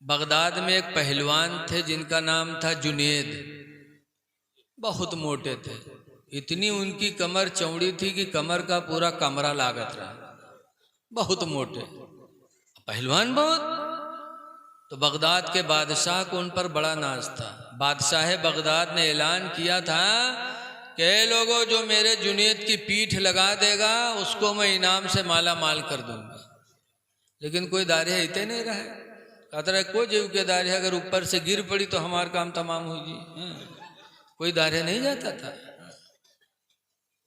Baghdad में एक पहलवान थे जिनका नाम था जुनेद। बहुत मोटे थे, इतनी उनकी कमर चौड़ी थी कि कमर का पूरा कमरा लागत रहा। बहुत मोटे पहलवान बहुत। तो बगदाद के बादशाह को उन पर बड़ा नाज था। बादशाह बगदाद ने ऐलान किया था कि लोगों जो मेरे जुनेद की पीठ लगा देगा उसको मैं इनाम से माला माल कर दूंगा। लेकिन कोई दारिया इतने नहीं रहा। कहता रहे कोई जीव के दारिया अगर ऊपर से गिर पड़ी तो हमारा काम तमाम होगी। कोई दारिया नहीं जाता था।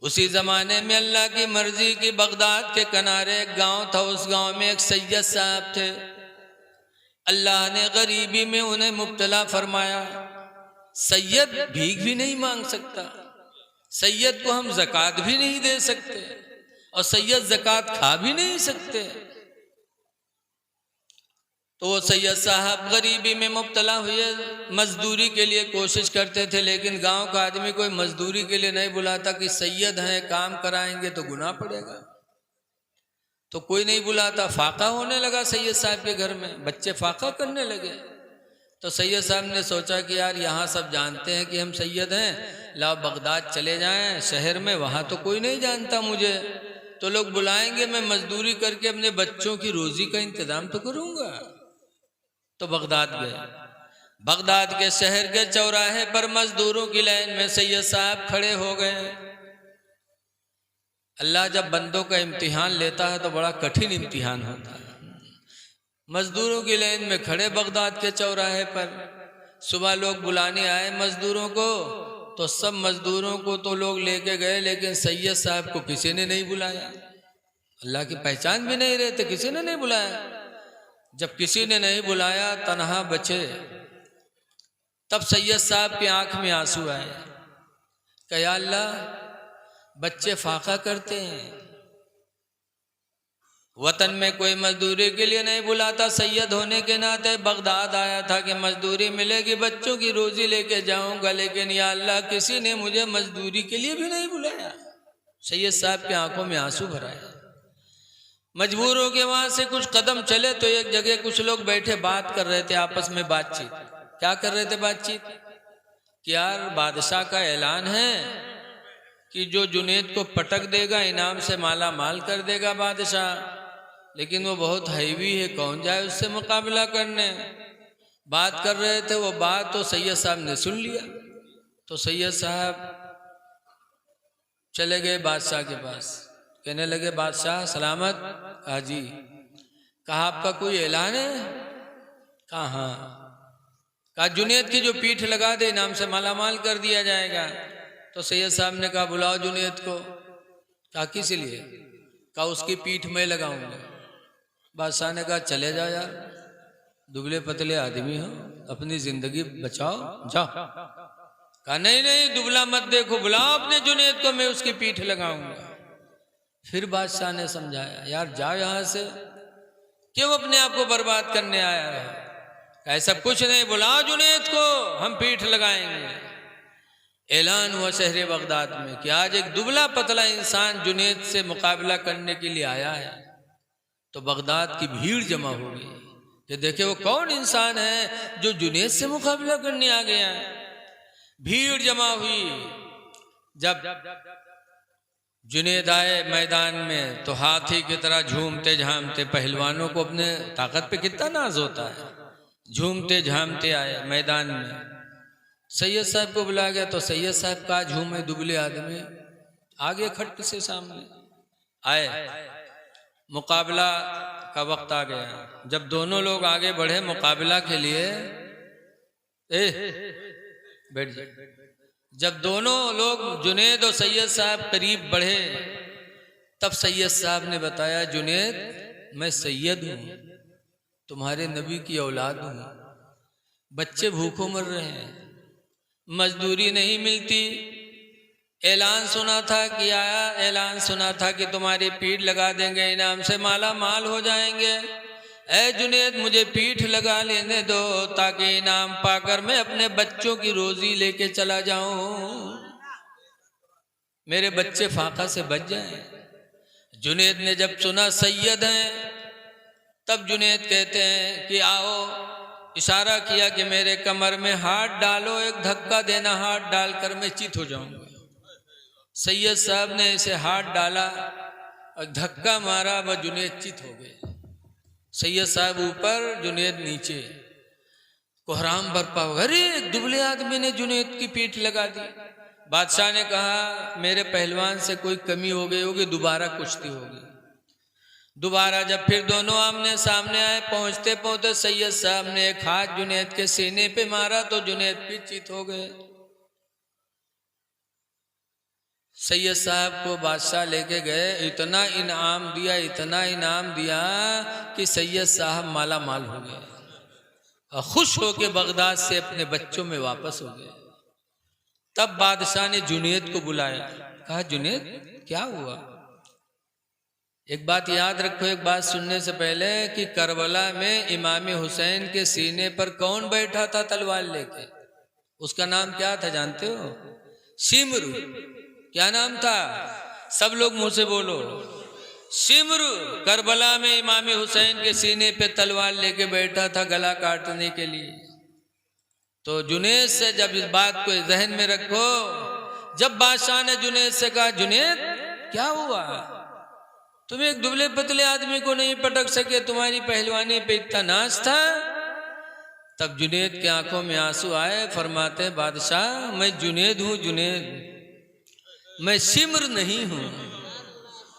उसी जमाने में अल्लाह की मर्जी की बगदाद के किनारे एक गांव था। उस गांव में एक सैयद साहब थे। अल्लाह ने गरीबी में उन्हें मुब्तला फरमाया। सैयद भीख भी नहीं मांग सकता, सैयद को हम ज़कात भी नहीं दे सकते और सैयद ज़कात खा भी नहीं सकते। तो वो सैयद साहब गरीबी में मुब्तला हुए, मजदूरी के लिए कोशिश करते थे, लेकिन गांव का आदमी कोई मजदूरी के लिए नहीं बुलाता कि सैयद हैं काम कराएंगे तो गुनाह पड़ेगा, तो कोई नहीं बुलाता। फाका होने लगा सैयद साहब के घर में, बच्चे फाका करने लगे। तो सैयद साहब ने सोचा कि यार यहाँ सब जानते हैं कि हम सैयद हैं, लाओ बगदाद चले जाएं शहर में, वहाँ तो कोई नहीं जानता मुझे, तो लोग बुलाएंगे, मैं मजदूरी करके अपने बच्चों की रोजी का इंतजाम तो करूँगा। तो बगदाद गए। बगदाद के शहर के चौराहे पर मजदूरों की लाइन में सैयद साहब खड़े हो गए। अल्लाह जब बंदों का इम्तिहान लेता है तो बड़ा कठिन इम्तिहान होता है। मजदूरों की लाइन में खड़े बगदाद के चौराहे पर। सुबह लोग बुलाने आए मजदूरों को, तो सब मजदूरों को तो लोग लेके गए, लेकिन सैयद साहब को किसी ने नहीं बुलाया। अल्लाह की पहचान भी नहीं रहे थे, किसी ने नहीं बुलाया। जब किसी ने नहीं बुलाया, तन्हा बचे, तब सैयद साहब की आंख में आंसू आए। कि या अल्लाह बच्चे फाका करते हैं, वतन में कोई मजदूरी के लिए नहीं बुलाता, सैयद होने के नाते बगदाद आया था कि मजदूरी मिलेगी, बच्चों की रोजी लेके जाऊंगा, लेकिन या अल्लाह किसी ने मुझे मजदूरी के लिए भी नहीं बुलाया। सैयद साहब की आंखों में आंसू भर आए। मजबूर हो के वहां से कुछ कदम चले तो एक जगह कुछ लोग बैठे बात कर रहे थे, आपस में बातचीत। क्या कर रहे थे बातचीत? कि यार बादशाह का ऐलान है कि जो जुनेद को पटक देगा इनाम से माला माल कर देगा बादशाह, लेकिन वो बहुत हैवी है, कौन जाए उससे मुकाबला करने। बात कर रहे थे, वो बात तो सैयद साहब ने सुन लिया। तो सैयद साहब चले गए बादशाह के पास। कहने लगे बादशाह सलामत। कहा जी। कहा आपका कोई ऐलान है? कहा हाँ। कहा जुनेद की जो पीठ लगा दे इनाम से माला माल कर दिया जाएगा। तो सैयद साहब ने कहा बुलाओ जुनेद को। कहा किस लिए? कहा उसकी पीठ में लगाऊंगा। बादशाह ने कहा चले जाओ यार, दुबले पतले आदमी हो, अपनी जिंदगी बचाओ, जाओ। कहा नहीं नहीं दुबला मत देखो, बुलाओ अपने जुनेद को, मैं उसकी पीठ लगाऊंगा। फिर बादशाह ने समझाया यार जाओ यहाँ से, क्यों अपने आप को बर्बाद करने आया है? ऐसा कुछ नहीं, बुलाओ जुनेद को, हम पीठ लगाएंगे। ऐलान हुआ शहर बगदाद में कि आज एक दुबला पतला इंसान जुनेद से मुकाबला करने के लिए आया है। तो बगदाद की भीड़ जमा हो गई कि देखे वो कौन इंसान है जो जुनेद से मुकाबला करने आ गया है। भीड़ जमा हुई। जब जुनेद आए मैदान में तो हाथी की तरह झूमते झामते, पहलवानों को अपने ताकत पे कितना नाज होता है, झूमते झामते आए मैदान में। सैयद साहब को बुलाया गया तो सैयद साहब का झूमे दुबले आदमी आगे खट से सामने आए। मुकाबला का वक्त आ गया। जब दोनों लोग आगे बढ़े मुकाबला के लिए, बैठ जाए। जब दोनों लोग जुनेद और सैयद साहब करीब बढ़े, तब सैयद साहब ने बताया जुनेद मैं सैयद हूँ, तुम्हारे नबी की औलाद हूँ, बच्चे भूखों मर रहे हैं, मजदूरी नहीं मिलती, ऐलान सुना था कि आया, ऐलान सुना था कि तुम्हारी पीठ लगा देंगे, इनाम से माला माल हो जाएंगे। ऐ जुनेद मुझे पीठ लगा लेने दो ताकि इनाम पाकर मैं अपने बच्चों की रोजी लेके चला जाऊं, मेरे बच्चे फाका से बच जाएं। जुनेद ने जब सुना सैयद हैं, तब जुनेद कहते हैं कि आओ इशारा किया कि मेरे कमर में हाथ डालो, एक धक्का देना, हाथ डालकर मैं चित हो जाऊंगा। सैयद साहब ने इसे हाथ डाला और धक्का मारा, वह जुनेद चित हो गए। सैयद साहब ऊपर, जुनेद नीचे। कोहराम बरपा हो, अरे दुबले आदमी ने जुनेद की पीठ लगा दी। बादशाह ने कहा मेरे पहलवान से कोई कमी हो गई होगी, दोबारा कुश्ती होगी। दोबारा जब फिर दोनों आमने सामने आए, पहुंचते पहुंचते सैयद साहब ने एक हाथ जुनेद के सीने पे मारा तो जुनेद भी चित हो गए। सैयद साहब को बादशाह लेके गए, इतना इनाम दिया, इतना इनाम दिया कि सैयद साहब माला माल हो गए और खुश होके बगदाद से अपने बच्चों में वापस हो गए। तब बादशाह ने जुनेद को बुलाया, कहा जुनेद क्या हुआ? एक बात याद रखो, एक बात सुनने से पहले, कि करबला में इमाम हुसैन के सीने पर कौन बैठा था तलवार लेके? उसका नाम क्या था जानते हो? सिमरू। क्या नाम था? सब लोग मुंह से बोलो, सिमरू। करबला में इमाम हुसैन के सीने पे तलवार लेके बैठा था गला काटने के लिए। तो जुनेद से जब इस बात को जहन में रखो, जब बादशाह ने जुनेद से कहा जुनेद क्या हुआ, तुम एक दुबले पतले आदमी को नहीं पटक सके, तुम्हारी पहलवानी पे इतना नाज था, तब जुनेद के आंखों में आंसू आए। फरमाते बादशाह मैं जुनेद हूं, जुनेद, मैं सिमर नहीं हूं।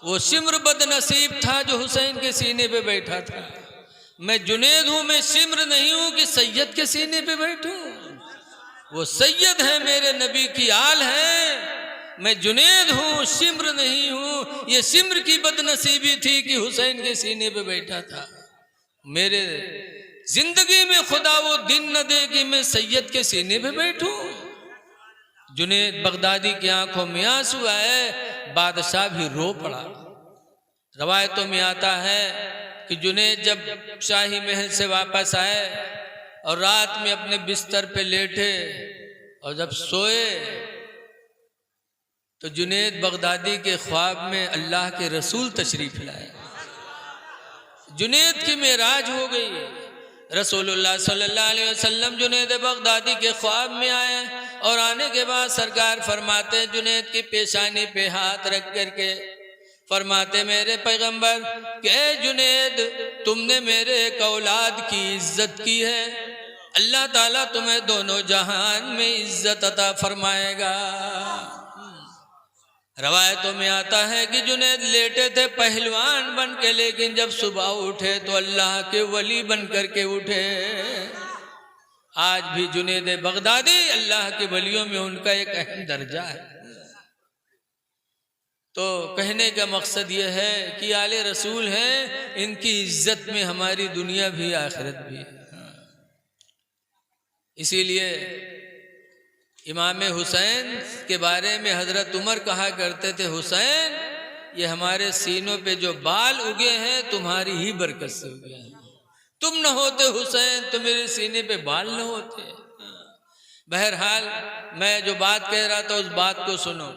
वो सिमर बदनसीब था जो हुसैन के सीने पे बैठा था। मैं जुनेद हूं, मैं सिमर नहीं हूं कि सैयद के सीने पे बैठूं। वो सैयद है, मेरे नबी की आल है। मैं जुनेद हूं, सिमर नहीं हूं। ये सिमर की बदनसीबी थी कि हुसैन के सीने पे बैठा था। मेरे जिंदगी में खुदा वो दिन न दे कि मैं सैयद के सीने पे बैठूं। जुनेद बगदादी की आंखों में आंसू आए, बादशाह भी रो पड़ा। रवायतों में आता है कि जुनेद जब शाही महल से वापस आए और रात में अपने बिस्तर पे लेटे और जब सोए, तो जुनेद बगदादी के ख्वाब में अल्लाह के रसूल तशरीफ लाए। जुनेद की मेराज हो गई। रसूलुल्लाह सल्लल्लाहु अलैहि वसल्लम जुनेद बगदादी के ख्वाब में आए और आने के बाद सरकार फरमाते, जुनेद की पेशानी पे हाथ रख करके फरमाते, मेरे पैगंबर के जुनेद तुमने मेरे एक औलाद की इज्जत की है, अल्लाह ताला तुम्हें दोनों जहान में इज्जत अता फरमाएगा। रवायतों में आता है कि जुनेद लेटे थे पहलवान बन के, लेकिन जब सुबह उठे तो अल्लाह के वली बन करके उठे। आज भी जुनेद बगदादी अल्लाह के वलियों में उनका एक अहम दर्जा है। तो कहने का मकसद यह है कि आले रसूल हैं, इनकी इज्जत में हमारी दुनिया भी आखिरत भी है। इसीलिए इमाम हुसैन के बारे में हजरत उमर कहा करते थे, हुसैन ये हमारे सीनों पे जो बाल उगे हैं तुम्हारी ही बरकत से उगे हैं। तुम न होते हुसैन तो मेरे सीने पे बाल न होते। बहरहाल मैं जो बात कह रहा था उस बात को सुनो।